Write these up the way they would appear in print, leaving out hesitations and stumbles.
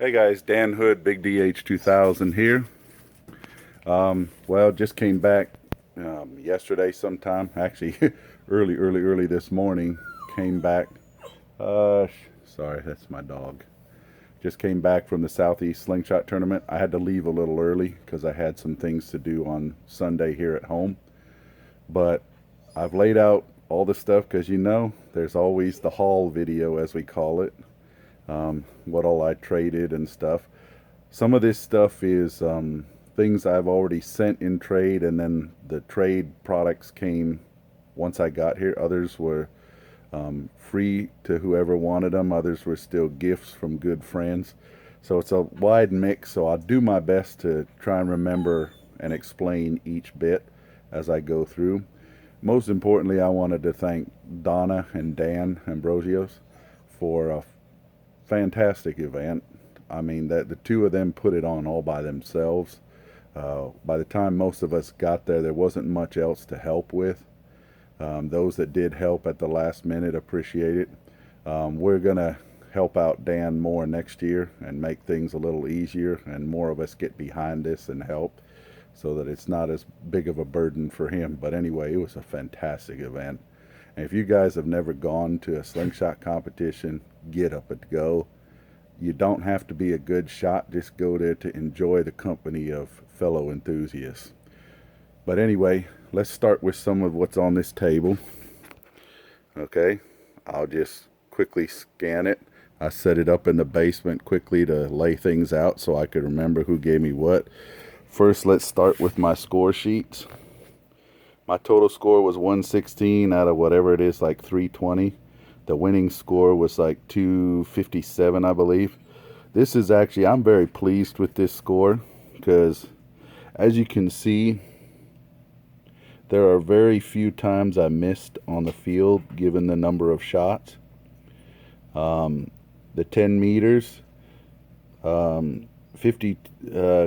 Hey guys, Dan Hood, Big DH 2000 here. Well, just came back yesterday sometime. Actually, early this morning. Came back. Sorry, that's my dog. Just came back from the Southeast Slingshot tournament. I had to leave a little early because I had some things to do on Sunday here at home. But I've laid out all the stuff because there's always the haul video, as we call it. What all I traded and stuff. Some of this stuff is things I've already sent in trade, and then the trade products came once I got here. Others were free to whoever wanted them. Others were still gifts from good friends. So it's a wide mix, so I'll do my best to try and remember and explain each bit as I go through. Most importantly, I wanted to thank Donna and Dan Ambrosios for a fantastic event. I mean, that the two of them put it on all by themselves. By the time most of us got there wasn't much else to help with. Those that did help at the last minute appreciate it. We're gonna help out Dan more next year and make things a little easier, and more of us get behind this and help so that it's not as big of a burden for him. But anyway, it was a fantastic event. And if you guys have never gone to a slingshot competition, get up and go. You don't have to be a good shot, just go there to enjoy the company of fellow enthusiasts. But anyway, let's start with some of what's on this table. Okay, I'll just quickly scan it. I set it up in the basement quickly to lay things out so I could remember who gave me what. First, let's start with my score sheets. My total score was 116 out of whatever it is, like 320. The winning score was like 257, I believe. This is actually, I'm very pleased with this score because, as you can see, there are very few times I missed on the field given the number of shots. The 10 meters, 50,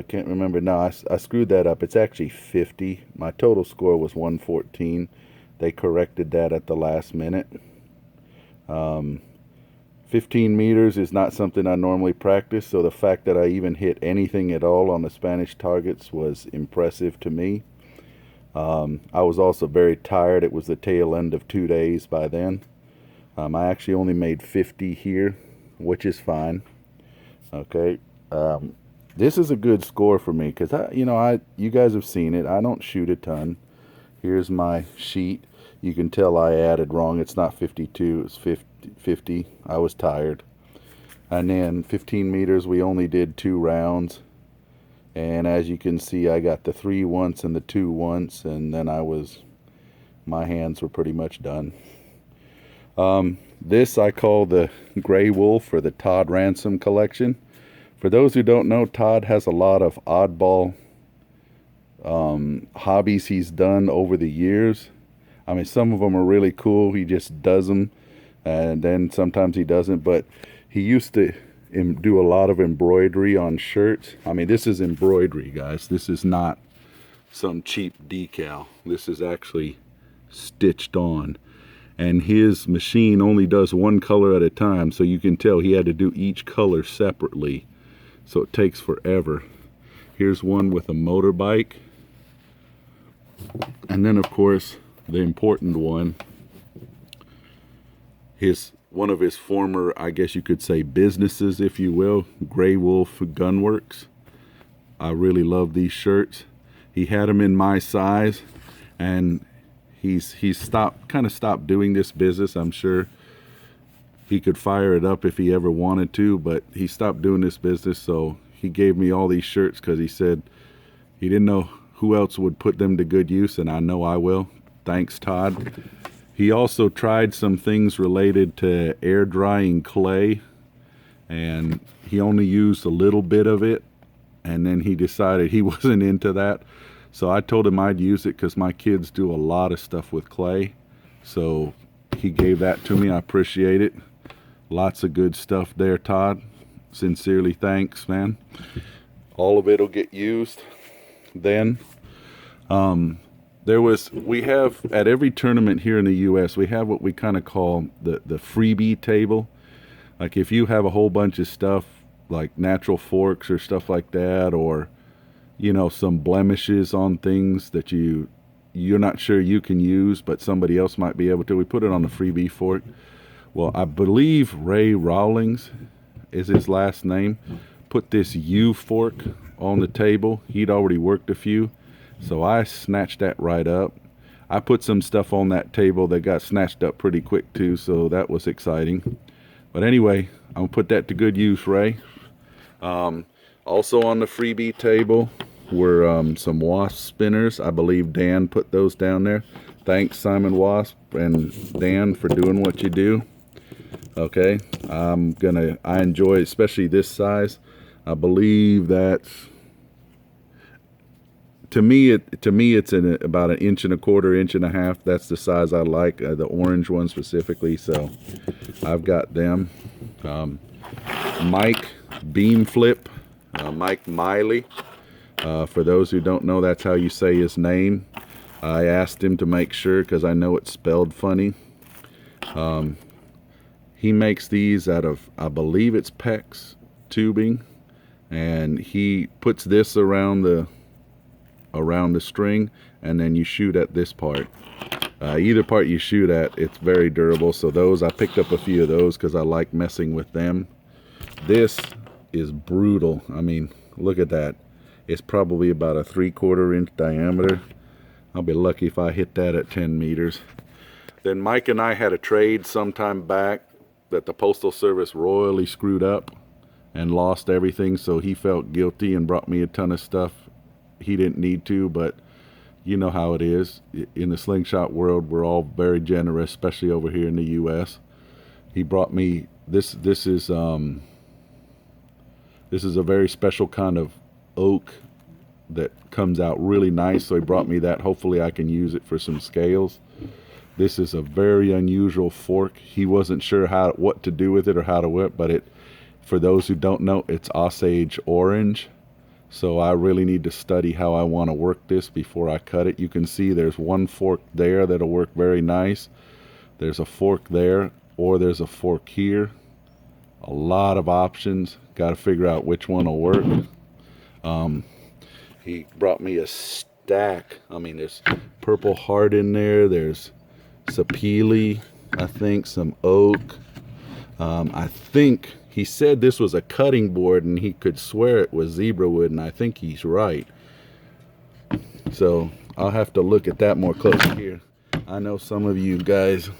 can't remember. No, I screwed that up. It's actually 50. My total score was 114. They corrected that at the last minute. 15 meters is not something I normally practice, so the fact that I even hit anything at all on the Spanish targets was impressive to me. I was also very tired. It was the tail end of 2 days by then. I actually only made 50 here, which is fine. Okay. This is a good score for me because you guys have seen it. I don't shoot a ton. Here's my sheet. You can tell I added wrong. It's not 52, it's 50. I was tired. And then 15 meters, we only did 2 rounds. And as you can see, I got the 3 once and the 2 once, and then my hands were pretty much done. This I call the Gray Wolf, or the Todd Ransom Collection. For those who don't know, Todd has a lot of oddball hobbies he's done over the years. I mean, some of them are really cool. He just does them, and then sometimes he doesn't. But he used to do a lot of embroidery on shirts. I mean, this is embroidery, guys. This is not some cheap decal. This is actually stitched on. And his machine only does one color at a time, so you can tell he had to do each color separately. So it takes forever. Here's one with a motorbike. And then, of course, the important one, one of his former, I guess you could say, businesses, if you will, Gray Wolf Gunworks. I really love these shirts. He had them in my size, and he's stopped doing this business. I'm sure he could fire it up if he ever wanted to, but he stopped doing this business. So he gave me all these shirts because he said he didn't know who else would put them to good use, and I know I will. Thanks, Todd. He also tried some things related to air drying clay, and he only used a little bit of it, and then he decided he wasn't into that. So I told him I'd use it because my kids do a lot of stuff with clay. So he gave that to me. I appreciate it. Lots of good stuff there, Todd. Sincerely, thanks, man. All of it will get used. Then we have at every tournament here in the US, we have what we kind of call the freebie table. Like if you have a whole bunch of stuff like natural forks or stuff like that, or you know, some blemishes on things that you're not sure you can use, but somebody else might be able to. We put it on the Freebie fork. Well, I believe Ray Rawlings is his last name. Put this U fork on the table. He'd already worked a few, so I snatched that right up. I put some stuff on that table that got snatched up pretty quick too, so that was exciting. But anyway, I'm gonna put that to good use, Ray. Also on the Freebie table were some wasp spinners. I believe Dan put those down there. Thanks, Simon Wasp and Dan, for doing what you do. Okay, I enjoy especially this size. I believe that's, to me it's about 1.25 inches, 1.5 inches. That's the size I like, the orange one specifically. So I've got them. Mike Beam Flip, Mike Miley. For those who don't know, that's how you say his name. I asked him to make sure because I know it's spelled funny. He makes these out of, I believe it's PEX tubing, and he puts this around the string, and then you shoot at this part. Either part you shoot at, it's very durable. So those, I picked up a few of those because I like messing with them. This is brutal. I mean, look at that. It's probably about a 3/4 inch diameter. I'll be lucky if I hit that at 10 meters. Then Mike and I had a trade sometime back that the Postal Service royally screwed up and lost everything, so he felt guilty and brought me a ton of stuff he didn't need to. But you know how it is in the slingshot world. We're all very generous, especially over here in the US. He brought me this. This is a very special kind of oak that comes out really nice, so he brought me that. Hopefully I can use it for some scales. This is a very unusual fork. He wasn't sure what to do with it or how to whip, but for those who don't know, it's Osage orange. So I really need to study how I want to work this before I cut it. You can see there's one fork there that'll work very nice. There's a fork there, or there's a fork here. A lot of options. Got to figure out which one will work. He brought me a stack. I mean, there's Purple Heart in there. There's sapele, I think, some oak. I think he said this was a cutting board, and he could swear it was zebra wood, and I think he's right. So I'll have to look at that more closely here. I know some of you guys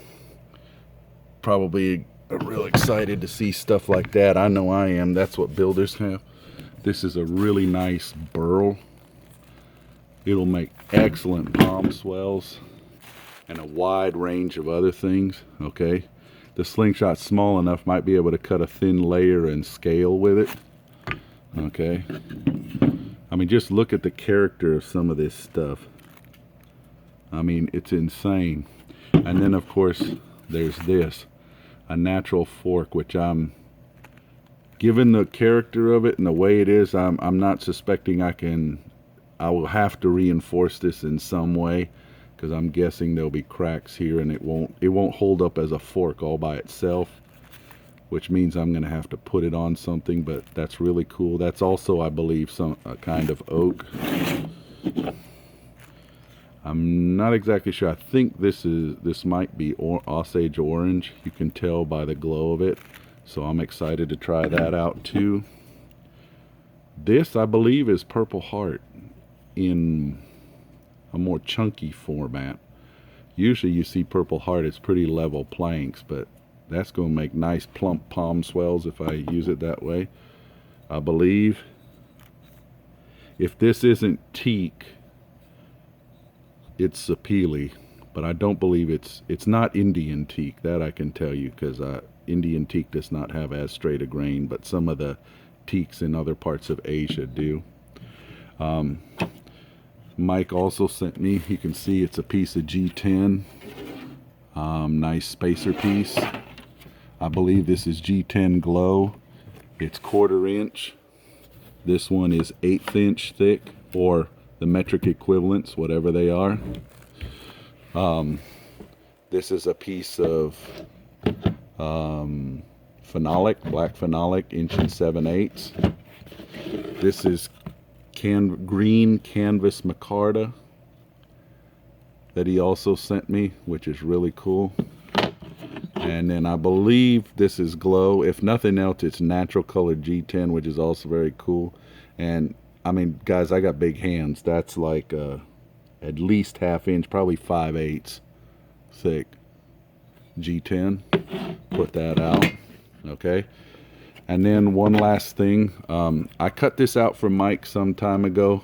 probably are real excited to see stuff like that. I know I am. That's what builders have. This is a really nice burl. It'll make excellent palm swells and a wide range of other things. Okay, the slingshot's small enough, might be able to cut a thin layer and scale with it. Okay, I mean, just look at the character of some of this stuff. I mean, it's insane. And then of course there's this, a natural fork, which I'm, given the character of it and the way it is, I'm not suspecting I will have to reinforce this in some way, because I'm guessing there'll be cracks here, and it won't hold up as a fork all by itself, which means I'm gonna have to put it on something. But that's really cool. That's also, I believe, a kind of oak. I'm not exactly sure. I think this might be Osage orange. You can tell by the glow of it. So I'm excited to try that out too. This, I believe, is Purple Heart in a more chunky format. Usually you see Purple Heart, it's pretty level planks, but that's going to make nice plump palm swells if I use it that way. I believe if this isn't teak, it's sapele, but I don't believe it's not Indian teak. That I can tell you, because Indian teak does not have as straight a grain, but some of the teaks in other parts of Asia do. Mike also sent me, you can see it's a piece of G10, nice spacer piece. I believe this is G10 Glow. It's 1/4 inch. This one is 1/8 inch thick, or the metric equivalents, whatever they are. This is a piece of phenolic, black phenolic, 1 7/8. This is green canvas micarta that he also sent me, which is really cool. And then I believe this is glow. If nothing else, it's natural color G10, which is also very cool. And I mean, guys, I got big hands. That's like at least 1/2 inch, probably 5/8 thick G10. Put that out. Okay. And then one last thing. I cut this out for Mike some time ago,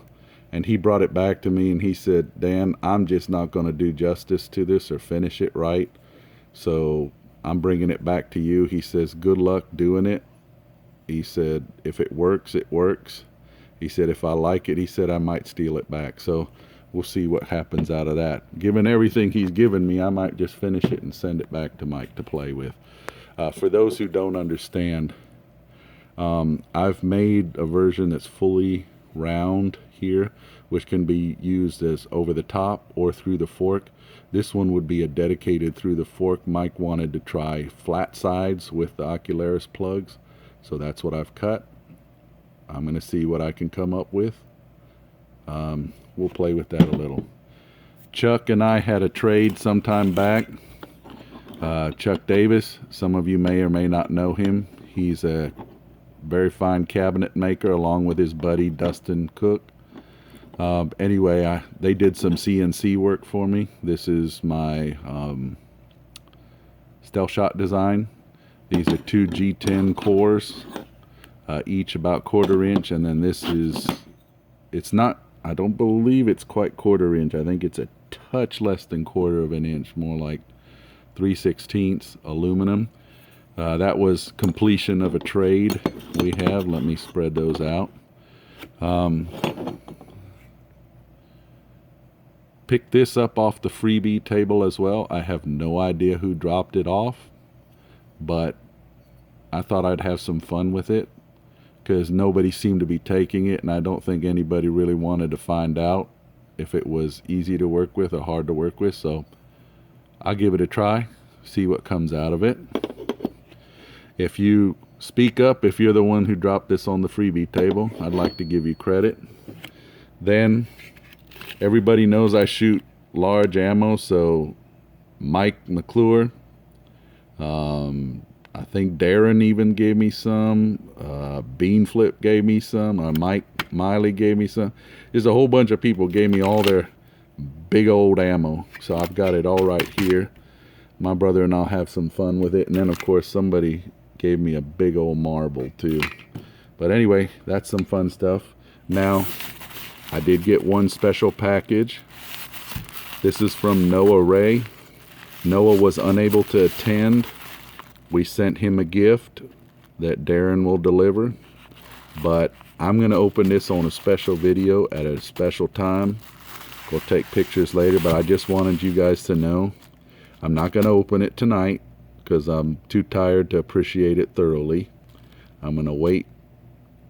and he brought it back to me and he said, Dan, I'm just not going to do justice to this or finish it right. So I'm bringing it back to you. He says, good luck doing it. He said, if it works, it works. He said, if I like it, he said, I might steal it back. So we'll see what happens out of that. Given everything he's given me, I might just finish it and send it back to Mike to play with. For those who don't understand, I've made a version that's fully round here, which can be used as over the top or through the fork. This one would be a dedicated through the fork. Mike wanted to try flat sides with the Ocularis plugs, so that's what I've cut. I'm going to see what I can come up with. We'll play with that a little. Chuck and I had a trade sometime back. Chuck Davis, some of you may or may not know him. He's a very fine cabinet maker along with his buddy Dustin Cook. Anyway, they did some CNC work for me. This is my Slingshot design. These are 2 G10 cores, each about 1/4 inch, and then this is, it's not, I don't believe it's quite 1/4 inch. I think it's a touch less than 1/4 inch, more like 3/16 aluminum. That was completion of a trade we have. Let me spread those out. Picked this up off the Freebie Table as well. I have no idea who dropped it off, but I thought I'd have some fun with it because nobody seemed to be taking it, and I don't think anybody really wanted to find out if it was easy to work with or hard to work with. So I'll give it a try, see what comes out of it. If you speak up, if you're the one who dropped this on the Freebie Table, I'd like to give you credit. Then everybody knows I shoot large ammo, so Mike McClure, I think Darren even gave me some, Beanflip gave me some, Mike Miley gave me some. There's a whole bunch of people gave me all their big old ammo, so I've got it all right here. My brother and I'll have some fun with it. And then of course somebody gave me a big old marble too. But anyway, that's some fun stuff. Now I did get one special package. This is from Noah Ray. Noah was unable to attend. We sent him a gift that Darren will deliver, but I'm going to open this on a special video at a special time. We'll take pictures later, but I just wanted you guys to know I'm not going to open it tonight because I'm too tired to appreciate it thoroughly. I'm going to wait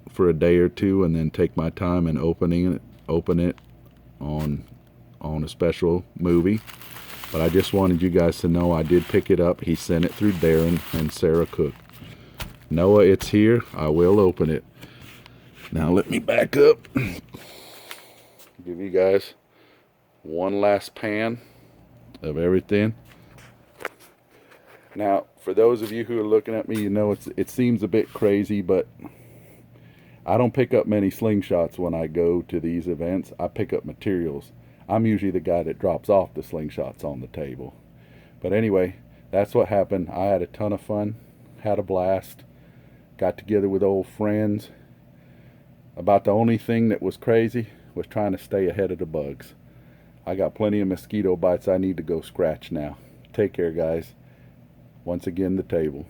for a day or two and then take my time and open it on a special movie. But I just wanted you guys to know I did pick it up. He sent it through Darren and Sarah Cook. Noah, it's here. I will open it. Now let me back up. Give you guys one last pan of everything. Now, for those of you who are looking at me, you know it seems a bit crazy, but I don't pick up many slingshots when I go to these events. I pick up materials. I'm usually the guy that drops off the slingshots on the table. But anyway, that's what happened. I had a ton of fun, had a blast, got together with old friends. About the only thing that was crazy was trying to stay ahead of the bugs. I got plenty of mosquito bites I need to go scratch now. Take care, guys. Once again, the table.